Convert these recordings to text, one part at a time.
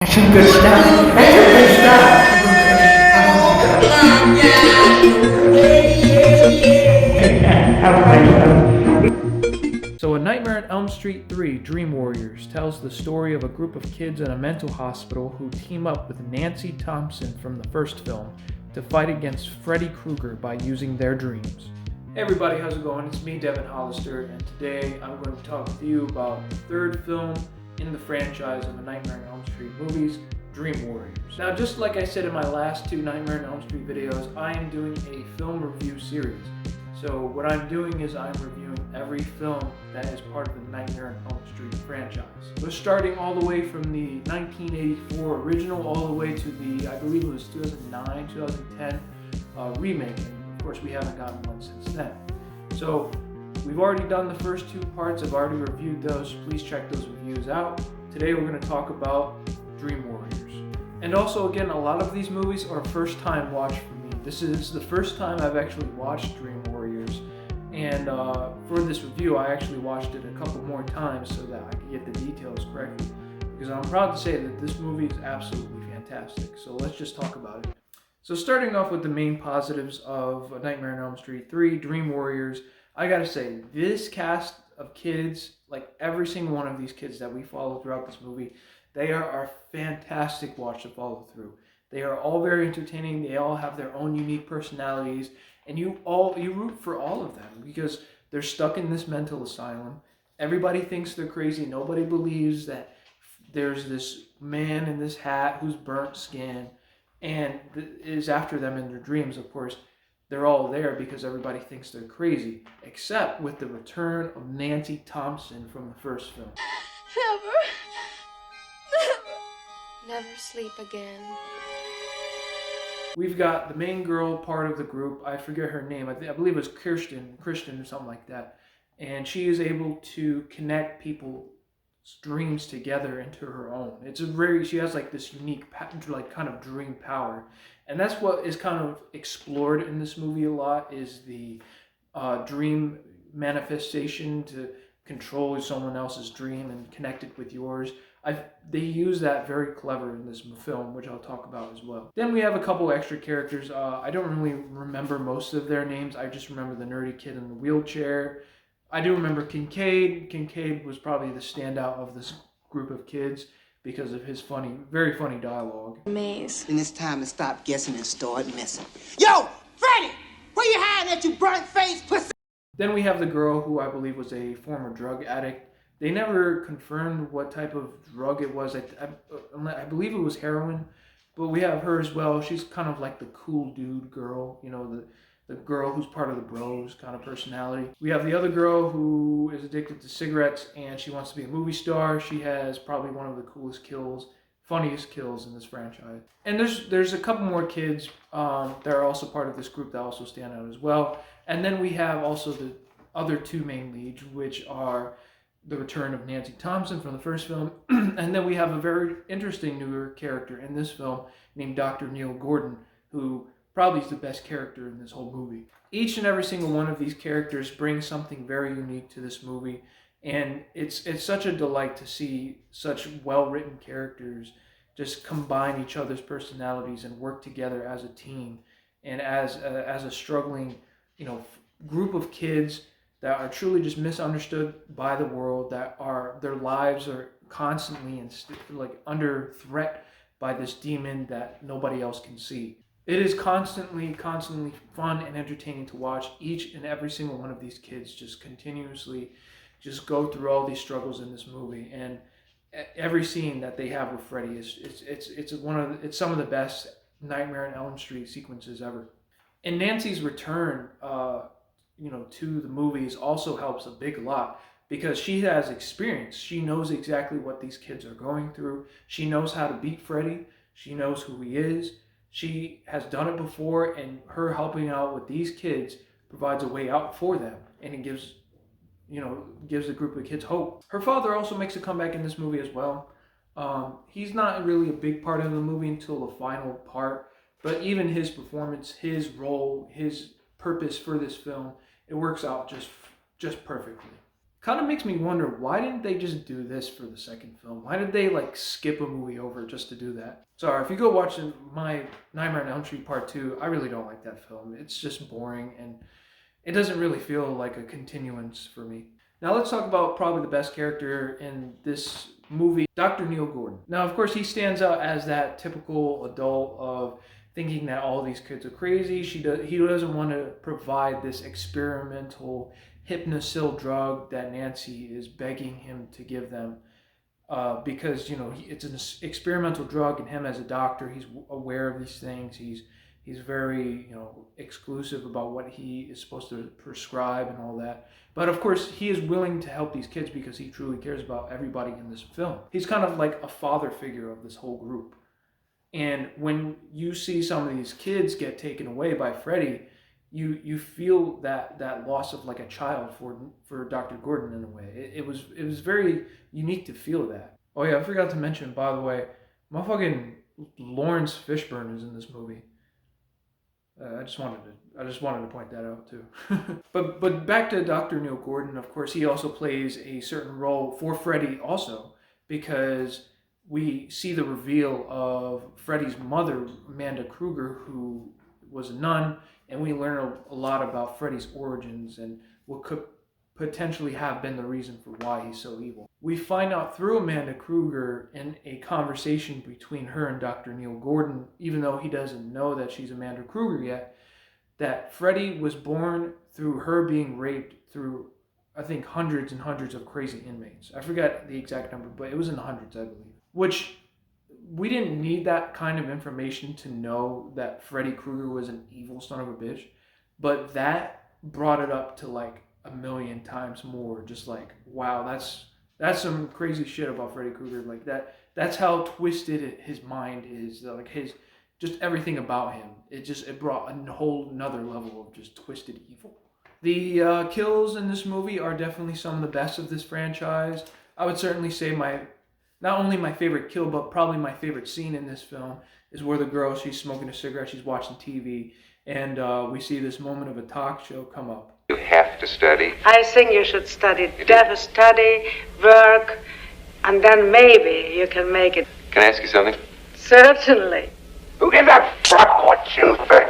That's some good stuff. That's some good stuff. So A Nightmare on Elm Street 3, Dream Warriors, tells the story of a group of kids in a mental hospital who team up with Nancy Thompson from the first film to fight against Freddy Krueger by using their dreams. Hey everybody, how's it going? It's me, Devin Hollister, and today I'm going to talk with you about the third film in the franchise of A Nightmare on Elm Street movies, Dream Warriors. Now, just like I said in my last two Nightmare on Elm Street videos, I am doing a film review series. So what I'm doing is I'm reviewing every film that is part of the Nightmare on Elm Street franchise. We're starting all the way from the 1984 original all the way to the, I believe it was 2009, 2010 remake. And of course, we haven't gotten one since then. So we've already done the first two parts. I've already reviewed those. Please check those reviews out. Today we're going to talk about Dream Warriors. And also, again, a lot of these movies are first time watch for me. This is the first time I've actually watched Dream Warriors. And for this review, I actually watched it a couple more times so that I could get the details correctly. Because I'm proud to say that this movie is absolutely fantastic. So let's just talk about it. So starting off with the main positives of A Nightmare on Elm Street 3, Dream Warriors, I gotta say, this cast of kids, like every single one of these kids that we follow throughout this movie, they are fantastic watch to follow through. They are all very entertaining. They all have their own unique personalities, and you root for all of them because they're stuck in this mental asylum. Everybody thinks they're crazy. Nobody believes that there's this man in this hat who's burnt skin and is after them in their dreams. Of course, they're all there because everybody thinks they're crazy, except with the return of Nancy Thompson from the first film. Never sleep again. We've got the main girl part of the group. I forget her name. I believe it was Christian or something like that. And she is able to connect people's dreams together into her own. She has like this unique, like kind of dream power. And that's what is kind of explored in this movie a lot, is the dream manifestation to control someone else's dream and connect it with yours. They use that very clever in this film, which I'll talk about as well. Then we have a couple extra characters. I don't really remember most of their names. I just remember the nerdy kid in the wheelchair. I do remember Kincaid. Kincaid was probably the standout of this group of kids because of his very funny dialogue. Maze. And it's time to stop guessing and start messing. Yo, Freddy! Where you hiding at, you burnt face pussy? Then we have the girl who I believe was a former drug addict. They never confirmed what type of drug it was. I believe it was heroin, but we have her as well. She's kind of like the cool dude girl, you know, the girl who's part of the bros kind of personality. We have the other girl who is addicted to cigarettes and she wants to be a movie star. She has probably one of the coolest kills, funniest kills in this franchise. And there's a couple more kids that are also part of this group that also stand out as well. And then we have also the other two main leads, which are the return of Nancy Thompson from the first film, and then we have a very interesting newer character in this film named Dr. Neil Gordon, who probably is the best character in this whole movie. Each and every single one of these characters brings something very unique to this movie, and it's such a delight to see such well-written characters just combine each other's personalities and work together as a team and as a struggling, group of kids that are truly just misunderstood by the world, that their lives are constantly under threat by this demon that nobody else can see. It is constantly fun and entertaining to watch each and every single one of these kids just continuously just go through all these struggles in this movie. And every scene that they have with Freddy it's some of the best Nightmare on Elm Street sequences ever. And Nancy's return to the movies also helps a big lot because she has experience. She knows exactly what these kids are going through. She knows how to beat Freddy. She knows who he is. She has done it before, and her helping out with these kids provides a way out for them, and it gives a group of kids hope. Her father also makes a comeback in this movie as well. He's not really a big part of the movie until the final part, but even his performance, his role, his purpose for this film, it works out just perfectly. kind of makes me wonder, why didn't they just do this for the second film? Why did they like skip a movie over just to do that? Sorry, if you go watch my Nightmare on Elm Street Part 2, I really don't like that film. It's just boring and it doesn't really feel like a continuance for me. Now let's talk about probably the best character in this movie, Dr. Neil Gordon. Now, of course, he stands out as that typical adult of thinking that all these kids are crazy. He doesn't want to provide this experimental hypnosil drug that Nancy is begging him to give them, because it's an experimental drug, and him as a doctor, he's aware of these things. He's very exclusive about what he is supposed to prescribe and all that. But of course, he is willing to help these kids because he truly cares about everybody in this film. He's kind of like a father figure of this whole group. And when you see some of these kids get taken away by Freddy, you feel that loss of like a child for Dr. Gordon in a way. It was very unique to feel that. Oh yeah, I forgot to mention, by the way, motherfucking Lawrence Fishburne is in this movie. I just wanted to point that out too. But back to Dr. Neil Gordon. Of course, he also plays a certain role for Freddy also, because we see the reveal of Freddy's mother, Amanda Kruger, who was a nun, and we learn a lot about Freddy's origins and what could potentially have been the reason for why he's so evil. We find out through Amanda Kruger in a conversation between her and Dr. Neil Gordon, even though he doesn't know that she's Amanda Kruger yet, that Freddy was born through her being raped through, I think, hundreds and hundreds of crazy inmates. I forgot the exact number, but it was in the hundreds, I believe. Which, we didn't need that kind of information to know that Freddy Krueger was an evil son of a bitch, but that brought it up to like a million times more. Just like, wow, that's some crazy shit about Freddy Krueger. Like that's how twisted his mind is. Like just everything about him. It brought a whole another level of just twisted evil. The kills in this movie are definitely some of the best of this franchise. I would certainly say not only my favorite kill, but probably my favorite scene in this film is where the girl, she's smoking a cigarette, she's watching TV, and we see this moment of a talk show come up. You have to study. I think you should study. Study, work, and then maybe you can make it. Can I ask you something? Certainly. Who gives a fuck what you think?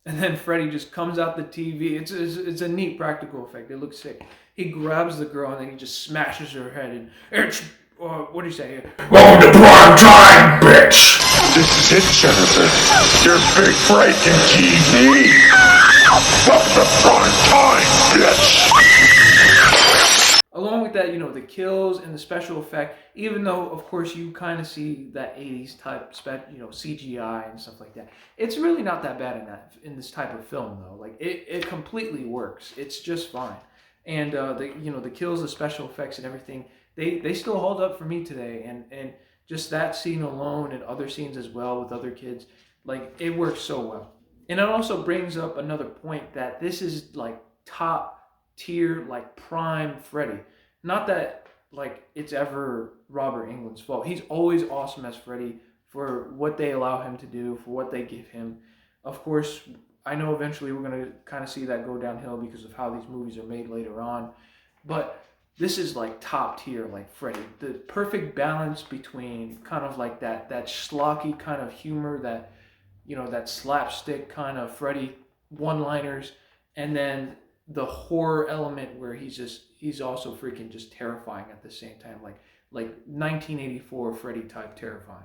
And then Freddy just comes out the TV. It's a neat practical effect. It looks sick. He grabs the girl and then he just smashes her head. And it's, what do you say? Welcome to prime time, bitch! This is it, Jennifer. Your big breaking TV. Welcome to prime time, bitch! Along with that, the kills and the special effect, even though, of course, you kind of see that 80s type, CGI and stuff like that, it's really not that bad in this type of film, though. Like, it completely works. It's just fine. And, the kills, the special effects and everything, they still hold up for me today. And just that scene alone and other scenes as well with other kids, like, it works so well. And it also brings up another point that this is, like, top tier, like prime Freddy. Not that like it's ever Robert Englund's fault. He's always awesome as Freddy for what they allow him to do, for what they give him. Of course, I know eventually we're going to kind of see that go downhill because of how these movies are made later on. But this is like top tier, like Freddy. The perfect balance between kind of like that schlocky kind of humor, that that slapstick kind of Freddy one-liners, and then the horror element where he's also freaking just terrifying at the same time, like 1984 Freddy type terrifying.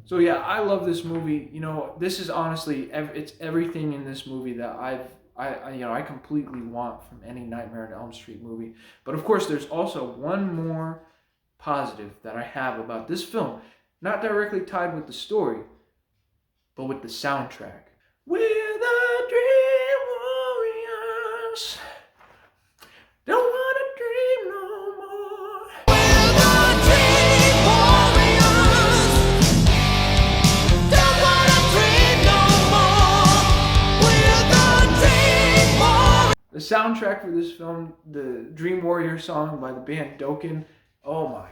So yeah, I love this movie. This is honestly, it's everything in this movie that I completely want from any Nightmare on Elm Street movie. But of course, there's also one more positive that I have about this film. Not directly tied with the story, but with the soundtrack. We're the Dream Warriors. Don't wanna dream no more. We're the Dream Warriors. Don't wanna dream no more. We're the Dream Warriors. The soundtrack for this film, the Dream Warrior song by the band Dokken. Oh my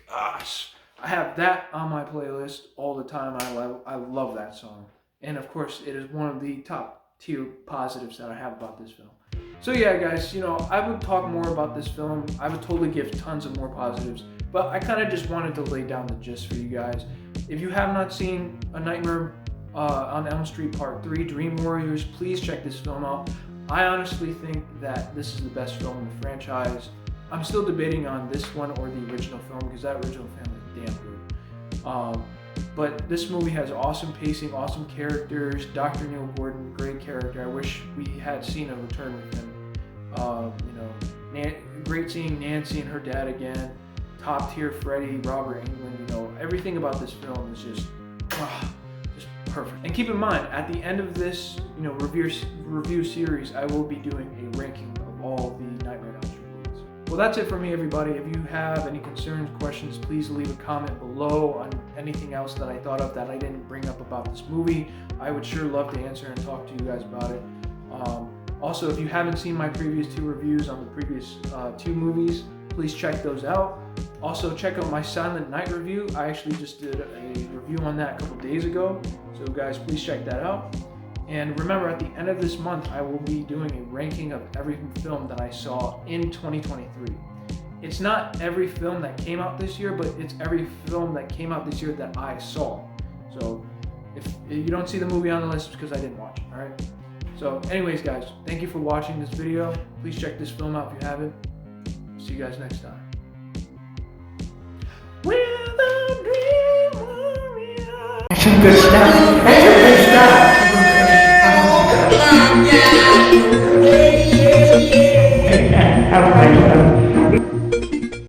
gosh. I have that on my playlist all the time. I love that song. And of course, it is one of the top tier positives that I have about this film. So yeah, guys, you know, I would talk more about this film. I would totally give tons of more positives, but I kind of just wanted to lay down the gist for you guys. If you have not seen A Nightmare on Elm Street Part 3, Dream Warriors, please check this film out. I honestly think that this is the best film in the franchise. I'm still debating on this one or the original film because that original film is damn good. But this movie has awesome pacing, awesome characters. Dr. Neil Gordon, great character. I wish we had seen a return with him. You know, great seeing Nancy and her dad again. Top tier Freddy, Robert Englund. You know, everything about this film is just perfect. And keep in mind, at the end of this, you know, review series, I will be doing a ranking of all the Nightmare on Elm Street movies. Well, that's it for me, everybody. If you have any concerns, questions, please leave a comment below on anything else that I thought of that I didn't bring up about this movie. I would sure love to answer and talk to you guys about it. Also, if you haven't seen my previous 2 reviews on the previous 2 movies, please check those out. Also, check out my Silent Night review. I actually just did a review on that a couple days ago. So guys, please check that out. And remember, at the end of this month, I will be doing a ranking of every film that I saw in 2023. It's not every film that came out this year, but it's every film that came out this year that I saw. So if you don't see the movie on the list, it's because I didn't watch it, all right? So anyways, guys, thank you for watching this video. Please check this film out if you haven't. See you guys next time. We're the Dream Warriors.